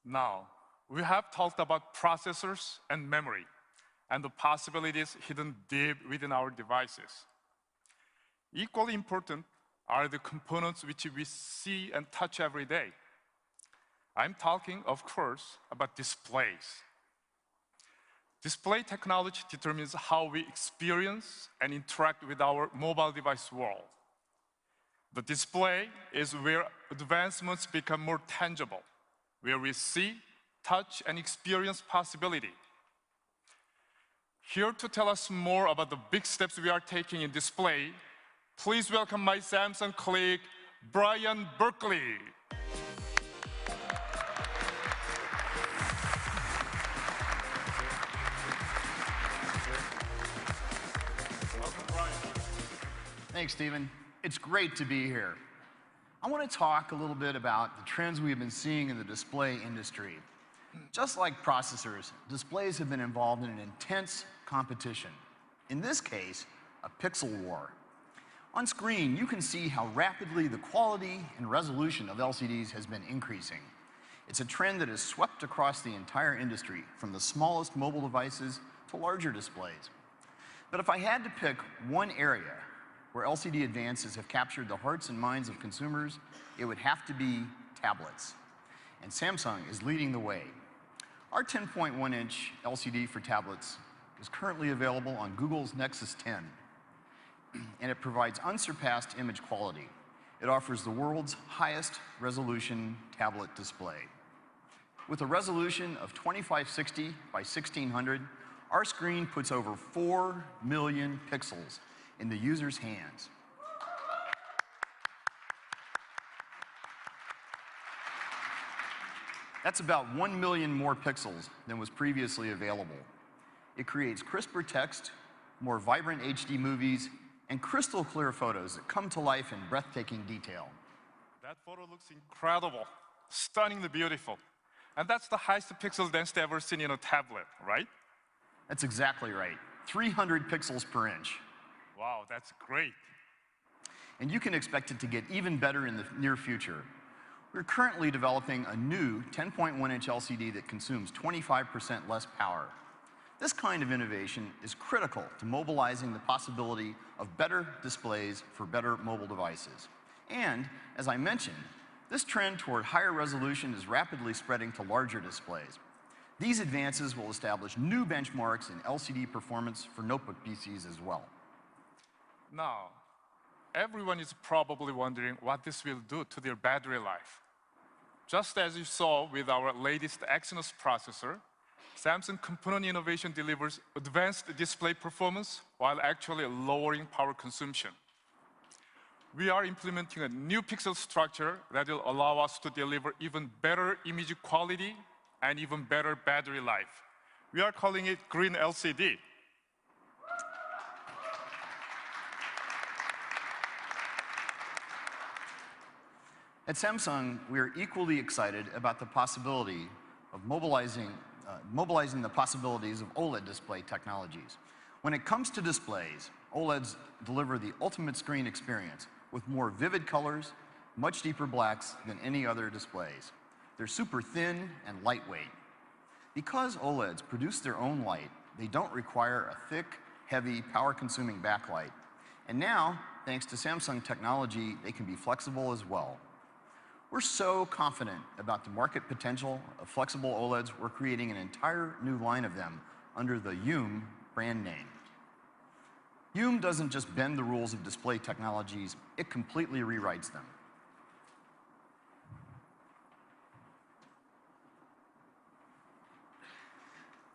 Now, we have talked about processors and memory, and the possibilities hidden deep within our devices. Equally important are the components which we see and touch every day. I'm talking, of course, about displays. Display technology determines how we experience and interact with our mobile device world. The display is where advancements become more tangible, where we see, touch, and experience possibility. Here to tell us more about the big steps we are taking in display, please welcome my Samsung colleague, Brian Berkeley. Welcome, Brian. Thanks, Stephen. It's great to be here. I want to talk a little bit about the trends we've been seeing in the display industry. Just like processors, displays have been involved in an intense competition. In this case, a pixel war. On screen, you can see how rapidly the quality and resolution of LCDs has been increasing. It's a trend that has swept across the entire industry, from the smallest mobile devices to larger displays. But if I had to pick one area where LCD advances have captured the hearts and minds of consumers, it would have to be tablets. And Samsung is leading the way. Our 10.1-inch LCD for tablets is currently available on Google's Nexus 10, and it provides unsurpassed image quality. It offers the world's highest resolution tablet display. With a resolution of 2560 by 1600, our screen puts over 4 million pixels in the user's hands. That's about 1 million more pixels than was previously available. It creates crisper text, more vibrant HD movies, and crystal clear photos that come to life in breathtaking detail. That photo looks incredible, stunningly beautiful. And that's the highest pixel density ever seen in a tablet, right? That's exactly right. 300 pixels per inch. Wow, that's great. And you can expect it to get even better in the near future. We're currently developing a new 10.1-inch LCD that consumes 25% less power. This kind of innovation is critical to mobilizing the possibility of better displays for better mobile devices. And, as I mentioned, this trend toward higher resolution is rapidly spreading to larger displays. These advances will establish new benchmarks in LCD performance for notebook PCs as well. Now, everyone is probably wondering what this will do to their battery life. Just as you saw with our latest Exynos processor, Samsung component innovation delivers advanced display performance while actually lowering power consumption. We are implementing a new pixel structure that will allow us to deliver even better image quality and even better battery life. We are calling it Green LCD. At Samsung, we are equally excited about the possibility of mobilizing the possibilities of OLED display technologies. When it comes to displays, OLEDs deliver the ultimate screen experience with more vivid colors, much deeper blacks than any other displays. They're super thin and lightweight. Because OLEDs produce their own light, they don't require a thick, heavy, power-consuming backlight. And now, thanks to Samsung technology, they can be flexible as well. We're so confident about the market potential of flexible OLEDs, we're creating an entire new line of them under the YUM brand name. YUM doesn't just bend the rules of display technologies, it completely rewrites them.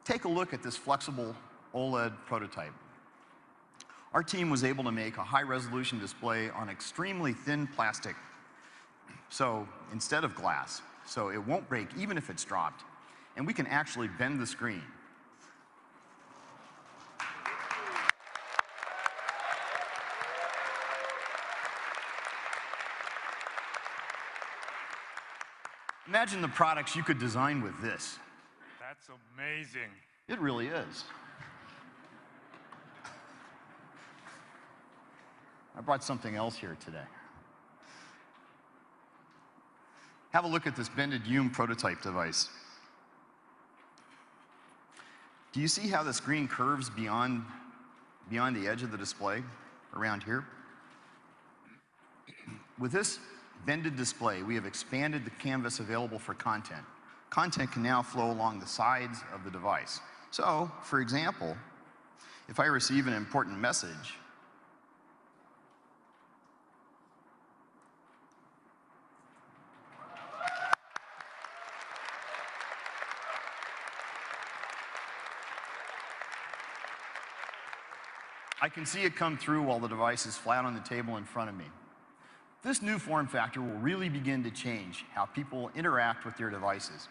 Take a look at this flexible OLED prototype. Our team was able to make a high-resolution display on extremely thin plastic, so instead of glass, so it won't break even if it's dropped, and we can actually bend the screen. Imagine the products you could design with this. That's amazing. It really is. I brought something else here today. Have a look at this bended Hume prototype device. Do you see how the screen curves beyond the edge of the display around here? With this bended display, we have expanded the canvas available for content. Content can now flow along the sides of the device. So, for example, if I receive an important message, I can see it come through while the device is flat on the table in front of me. This new form factor will really begin to change how people interact with their devices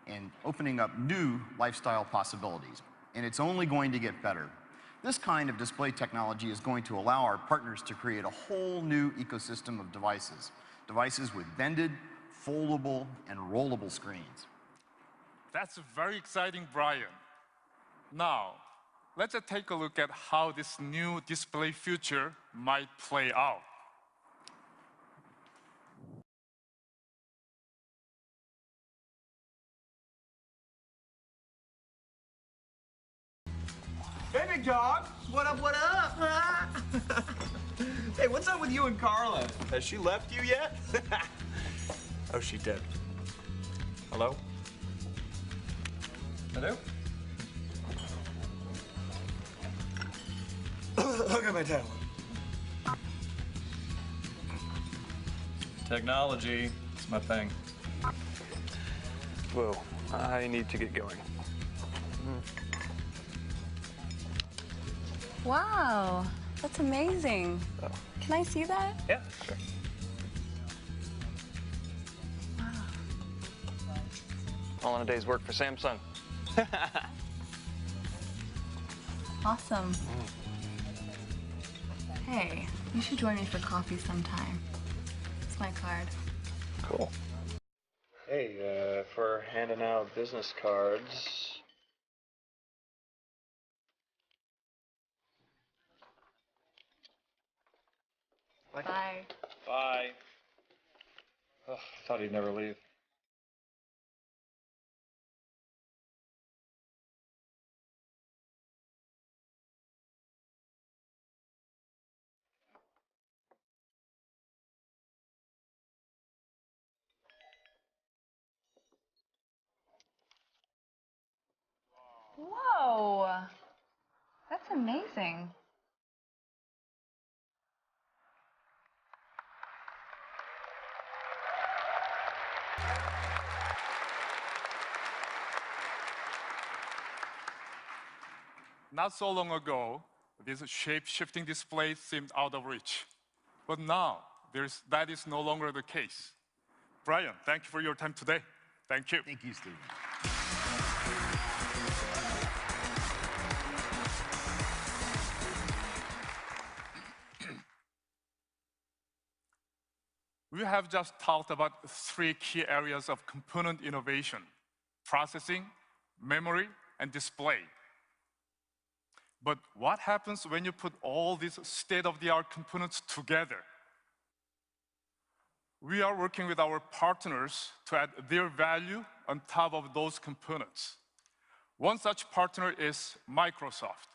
and opening up new lifestyle possibilities. And it's only going to get better. This kind of display technology is going to allow our partners to create a whole new ecosystem of devices. Devices with bended, foldable, and rollable screens. That's very exciting, Brian. Now, let's take a look at how this new display future might play out. Hey, big dog. What up, what up? Hey, what's up with you and Carla? Has she left you yet? Oh, she did. Hello? Hello? Look at my talent. Technology, it's my thing. Whoa, I need to get going. Wow, that's amazing. Oh. Can I see that? Yeah, sure. Wow. All in a day's work for Samsung. Awesome. Hey, you should join me for coffee sometime. It's my card. Cool. Hey, for handing out business cards. Bye. Bye. Ugh, thought he'd never leave. Whoa, that's amazing. Not so long ago, this shape-shifting display seemed out of reach. But now, that is no longer the case. Brian, thank you for your time today. Thank you. Thank you, Stephen. We have just talked about 3 key areas of component innovation: processing, memory, and display. But what happens when you put all these state-of-the-art components together? We are working with our partners to add their value on top of those components. One such partner is Microsoft.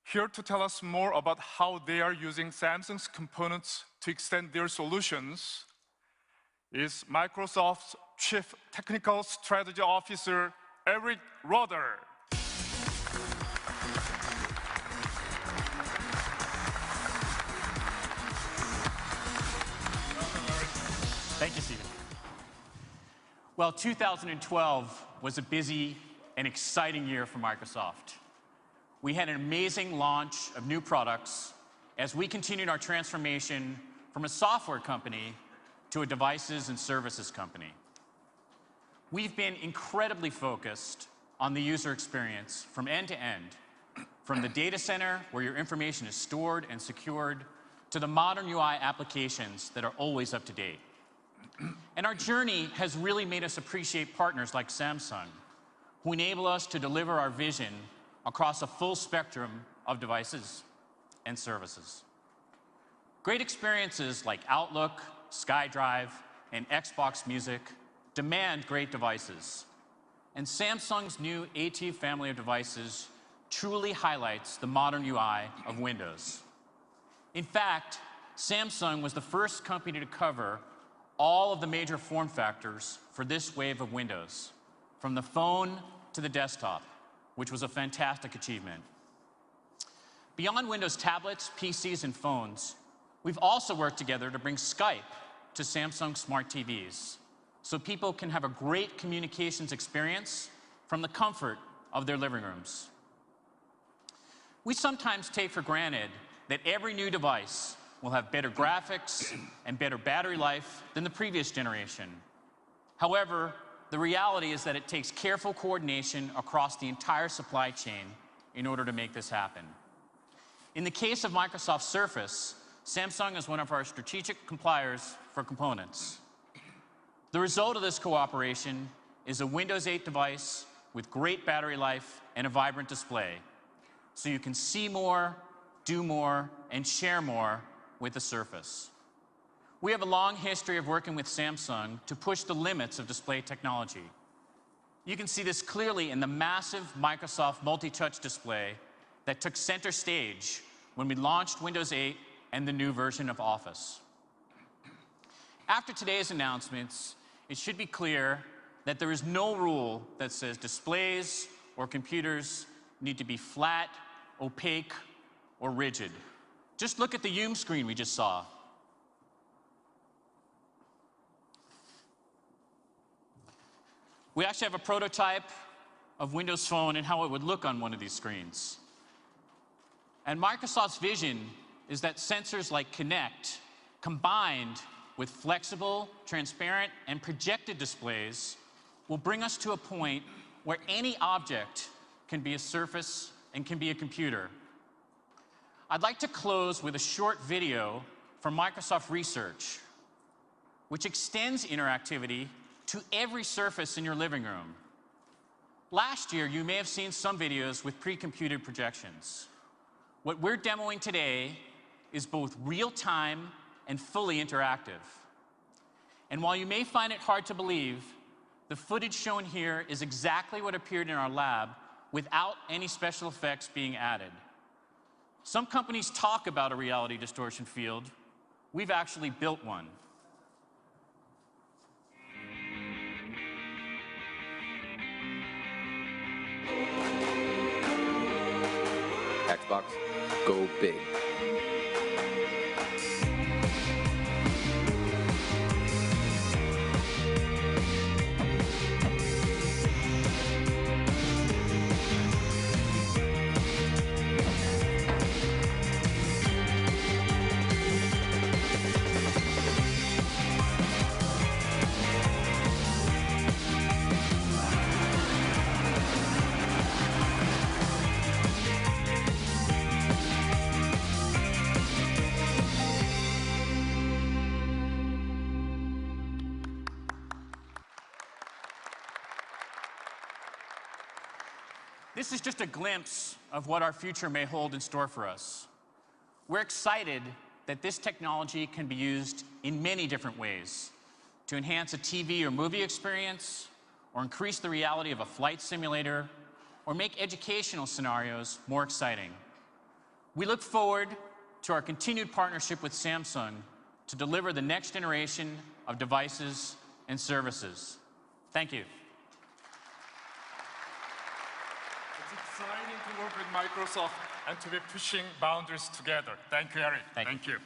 Here to tell us more about how they are using Samsung's components to extend their solutions is Microsoft's Chief Technical Strategy Officer, Eric Roder. Thank you, Stephen. Well, 2012 was a busy and exciting year for Microsoft. We had an amazing launch of new products as we continued our transformation from a software company to a devices and services company. We've been incredibly focused on the user experience from end to end, from the data center where your information is stored and secured, to the modern UI applications that are always up to date. And our journey has really made us appreciate partners like Samsung, who enable us to deliver our vision across a full spectrum of devices and services. Great experiences like Outlook, SkyDrive, and Xbox Music demand great devices. And Samsung's new AT family of devices truly highlights the modern UI of Windows. In fact, Samsung was the first company to cover all of the major form factors for this wave of Windows, from the phone to the desktop, which was a fantastic achievement. Beyond Windows tablets, PCs, and phones, we've also worked together to bring Skype to Samsung smart TVs, so people can have a great communications experience from the comfort of their living rooms. We sometimes take for granted that every new device will have better graphics and better battery life than the previous generation. However, the reality is that it takes careful coordination across the entire supply chain in order to make this happen. In the case of Microsoft Surface, Samsung is one of our strategic suppliers for components. The result of this cooperation is a Windows 8 device with great battery life and a vibrant display, so you can see more, do more, and share more with the Surface. We have a long history of working with Samsung to push the limits of display technology. You can see this clearly in the massive Microsoft multi-touch display that took center stage when we launched Windows 8 and the new version of Office. After today's announcements, it should be clear that there is no rule that says displays or computers need to be flat, opaque, or rigid. Just look at the Zoom screen we just saw. We actually have a prototype of Windows Phone and how it would look on one of these screens. And Microsoft's vision is that sensors like Kinect, combined with flexible, transparent, and projected displays, will bring us to a point where any object can be a surface and can be a computer. I'd like to close with a short video from Microsoft Research, which extends interactivity to every surface in your living room. Last year, you may have seen some videos with pre-computed projections. What we're demoing today is both real-time and fully interactive. And while you may find it hard to believe, the footage shown here is exactly what appeared in our lab without any special effects being added. Some companies talk about a reality distortion field. We've actually built one. Xbox, go big. This is just a glimpse of what our future may hold in store for us. We're excited that this technology can be used in many different ways to enhance a TV or movie experience, or increase the reality of a flight simulator, or make educational scenarios more exciting. We look forward to our continued partnership with Samsung to deliver the next generation of devices and services. Thank you. It's exciting to work with Microsoft and to be pushing boundaries together. Thank you, Eric. Thank you.